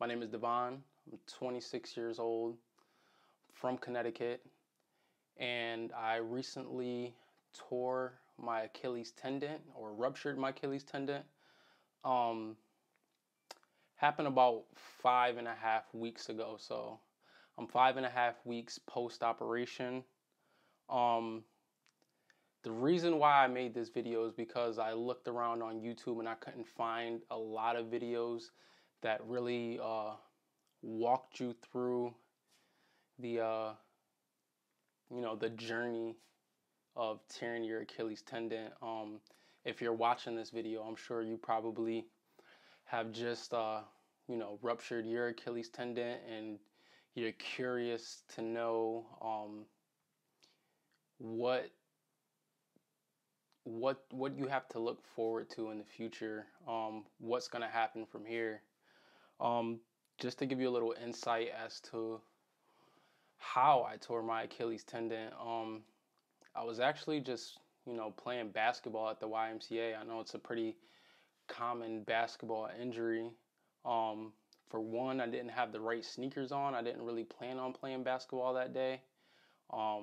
My name is Devon. I'm 26 years old, from Connecticut, and I recently tore my Achilles tendon, or ruptured my Achilles tendon. Um, Happened about 5.5 weeks ago. So I'm 5.5 weeks post-operation. Um, the reason why I made this video is because I looked around on YouTube and I couldn't find a lot of videos that really walked you through the the journey of tearing your Achilles tendon. If you're watching this video, I'm sure you probably have just ruptured your Achilles tendon, and you're curious to know what you have to look forward to in the future, what's going to happen from here. Just to give you a little insight as to how I tore my Achilles tendon, I was actually just playing basketball at the YMCA. I know it's a pretty common basketball injury. For one, I didn't have the right sneakers on. I didn't really plan on playing basketball that day. I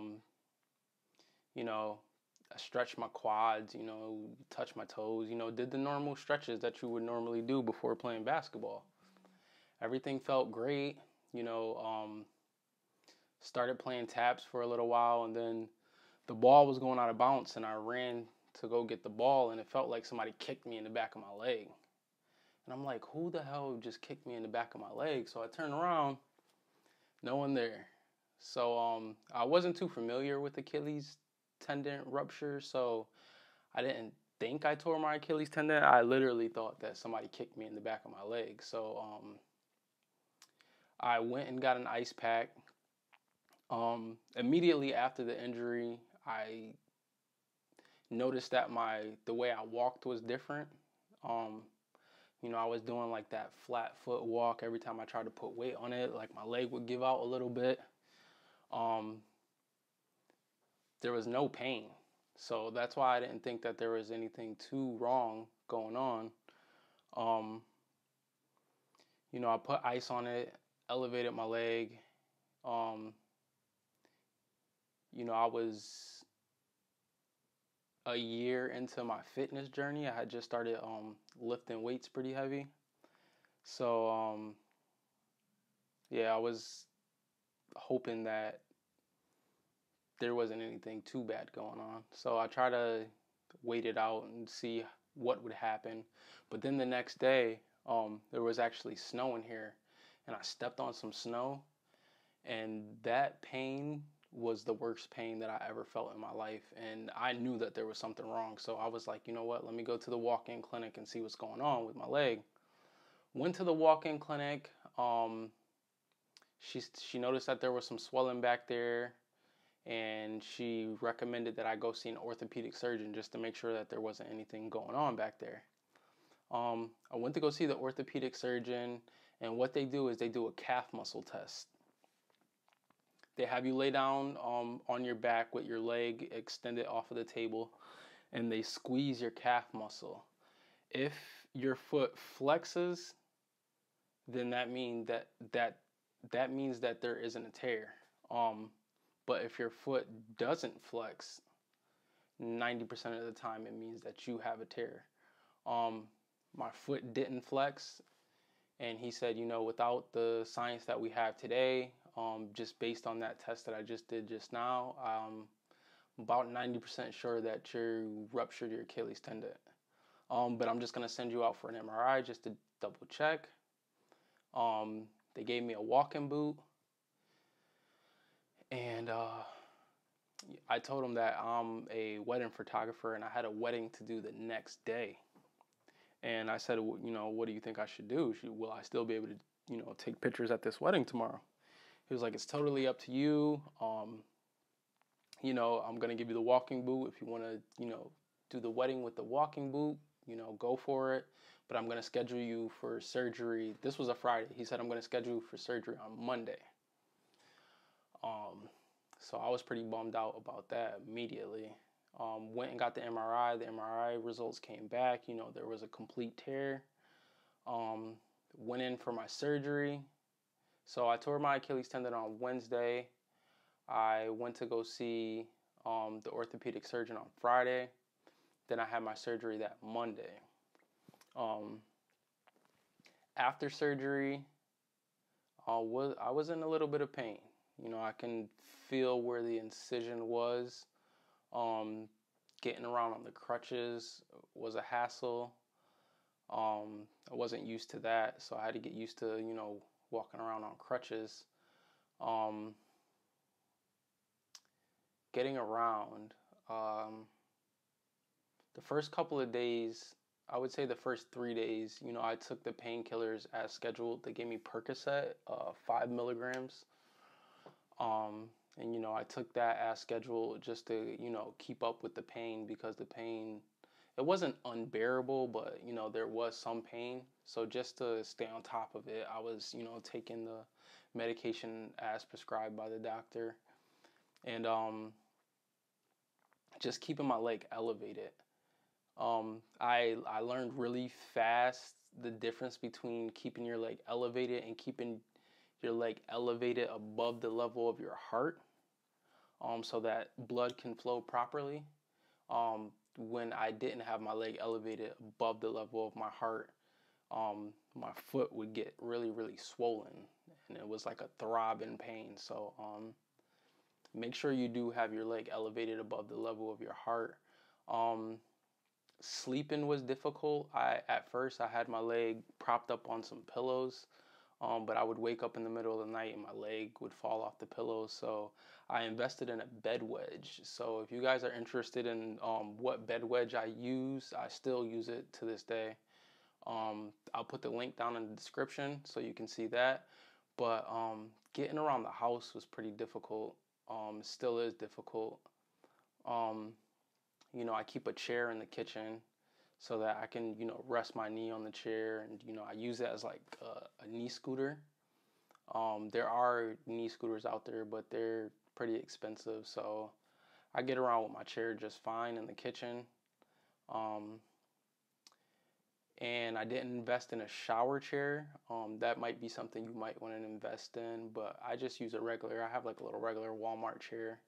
stretched my quads, touched my toes, did the normal stretches that you would normally do before playing basketball. Everything felt great, started playing taps for a little while, and then the ball was going out of bounds, and I ran to go get the ball, and it felt like somebody kicked me in the back of my leg. And I'm like, who the hell just kicked me in the back of my leg? So I turned around, no one there. So I wasn't too familiar with Achilles tendon rupture, so I didn't think I tore my Achilles tendon. I literally thought that somebody kicked me in the back of my leg. So I went and got an ice pack. Immediately after the injury, I noticed that the way I walked was different. I was doing like that flat foot walk. Every time I tried to put weight on it, like my leg would give out a little bit. There was no pain. So that's why I didn't think that there was anything too wrong going on. I put ice on it, elevated my leg. I was a year into my fitness journey. I had just started lifting weights pretty heavy. So I was hoping that there wasn't anything too bad going on. So I tried to wait it out and see what would happen. But then the next day, there was actually snow in here, and I stepped on some snow, and that pain was the worst pain that I ever felt in my life. And I knew that there was something wrong. So I was like, you know what, let me go to the walk-in clinic and see what's going on with my leg. Went to the walk-in clinic. She noticed that there was some swelling back there, and she recommended that I go see an orthopedic surgeon just to make sure that there wasn't anything going on back there. I went to go see the orthopedic surgeon, and what they do is they do a calf muscle test. They have you lay down on your back with your leg extended off of the table, and they squeeze your calf muscle. If your foot flexes, then that means that there isn't a tear. But if your foot doesn't flex, 90% of the time it means that you have a tear. My foot didn't flex, and he said, without the science that we have today, just based on that test that I just did just now, I'm about 90% sure that you ruptured your Achilles tendon. But I'm just going to send you out for an MRI just to double check. They gave me a walking boot, and I told them that I'm a wedding photographer and I had a wedding to do the next day. And I said, what do you think I should do? Will I still be able to, take pictures at this wedding tomorrow? He was like, it's totally up to you. I'm going to give you the walking boot. If you want to, do the wedding with the walking boot, go for it. But I'm going to schedule you for surgery. This was a Friday. He said, I'm going to schedule you for surgery on Monday. So I was pretty bummed out about that immediately. Went and got the MRI. The MRI results came back. There was a complete tear. went in for my surgery. So I tore my Achilles tendon on Wednesday. I went to go see the orthopedic surgeon on Friday. Then I had my surgery that Monday. After surgery, I was in a little bit of pain. I can feel where the incision was. Getting around on the crutches was a hassle. I wasn't used to that, so I had to get used to, walking around on crutches. Getting around, the first couple of days, I would say the first 3 days, I took the painkillers as scheduled. They gave me Percocet, 5 milligrams. And, I took that as scheduled just to, keep up with the pain, because the pain, it wasn't unbearable, but, there was some pain. So just to stay on top of it, I was, taking the medication as prescribed by the doctor. And just keeping my leg elevated. I learned really fast the difference between keeping your leg elevated and keeping your leg elevated above the level of your heart, so that blood can flow properly. When I didn't have my leg elevated above the level of my heart, my foot would get really, really swollen, and it was like a throbbing pain. So make sure you do have your leg elevated above the level of your heart. Sleeping was difficult. At first I had my leg propped up on some pillows, but I would wake up in the middle of the night and my leg would fall off the pillows. So I invested in a bed wedge. So if you guys are interested in what bed wedge I use, I still use it to this day. I'll put the link down in the description so you can see that. But getting around the house was pretty difficult. Still is difficult. I keep a chair in the kitchen so that I can, rest my knee on the chair, and, I use it as like a knee scooter. There are knee scooters out there, but they're pretty expensive. So I get around with my chair just fine in the kitchen. And I didn't invest in a shower chair. That might be something you might want to invest in, but I just use I have like a little regular Walmart chair,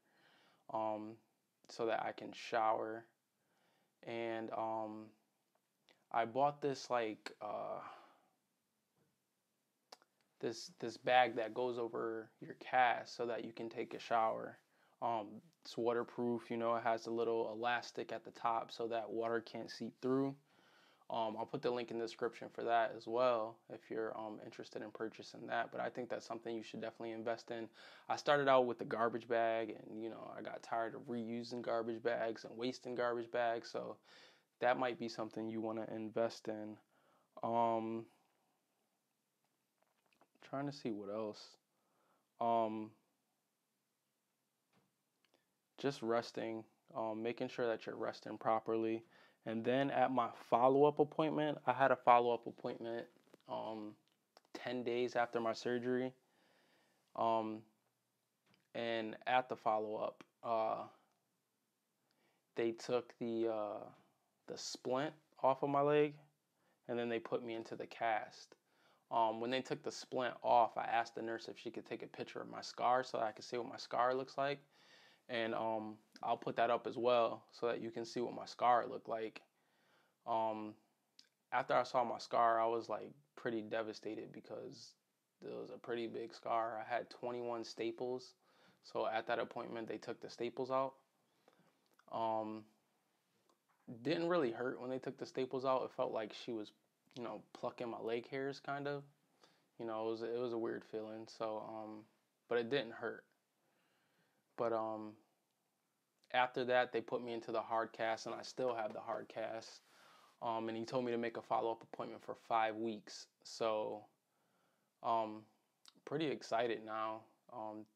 so that I can shower. And I bought this like this bag that goes over your cast so that you can take a shower. It's waterproof. It has a little elastic at the top so that water can't seep through. I'll put the link in the description for that as well if you're interested in purchasing that. But I think that's something you should definitely invest in. I started out with the garbage bag, and I got tired of reusing garbage bags and wasting garbage bags. So that might be something you want to invest in. Trying to see what else. Just resting, making sure that you're resting properly. And then at my follow-up appointment, I had a follow-up appointment 10 days after my surgery. And at the follow-up, they took the splint off of my leg, and then they put me into the cast. When they took the splint off, I asked the nurse if she could take a picture of my scar so that I could see what my scar looks like. And I'll put that up as well so that you can see what my scar looked like. After I saw my scar, I was like pretty devastated because it was a pretty big scar. I had 21 staples. So at that appointment, they took the staples out. Didn't really hurt when they took the staples out. It felt like she was, plucking my leg hairs kind of. It was a weird feeling. So, but it didn't hurt. But after that, they put me into the hard cast, and I still have the hard cast. And he told me to make a follow-up appointment for 5 weeks. So, pretty excited now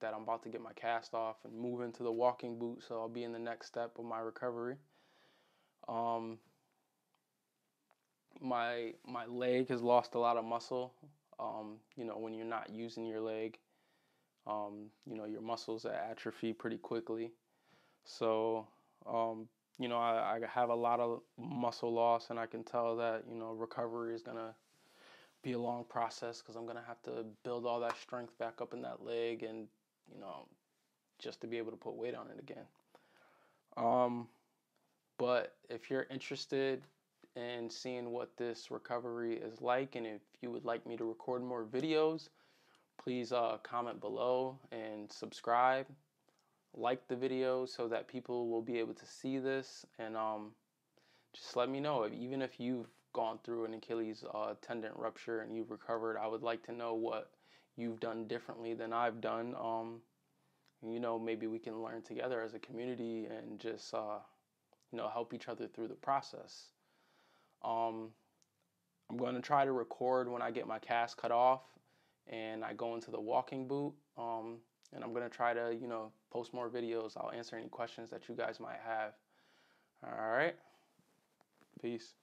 that I'm about to get my cast off and move into the walking boot. So I'll be in the next step of my recovery. My leg has lost a lot of muscle. When you're not using your leg, your muscles atrophy pretty quickly. So, I have a lot of muscle loss, and I can tell that, recovery is going to be a long process because I'm going to have to build all that strength back up in that leg and, you know, just to be able to put weight on it again. But if you're interested in seeing what this recovery is like, and if you would like me to record more videos, please comment below and subscribe. Like the video so that people will be able to see this, and just let me know. Even if you've gone through an Achilles tendon rupture and you've recovered, I would like to know what you've done differently than I've done. You know, maybe we can learn together as a community and just you know, help each other through the process. I'm going to try to record when I get my cast cut off and I go into the walking boot. And I'm going to try to, you know, post more videos. I'll answer any questions that you guys might have. All right. Peace.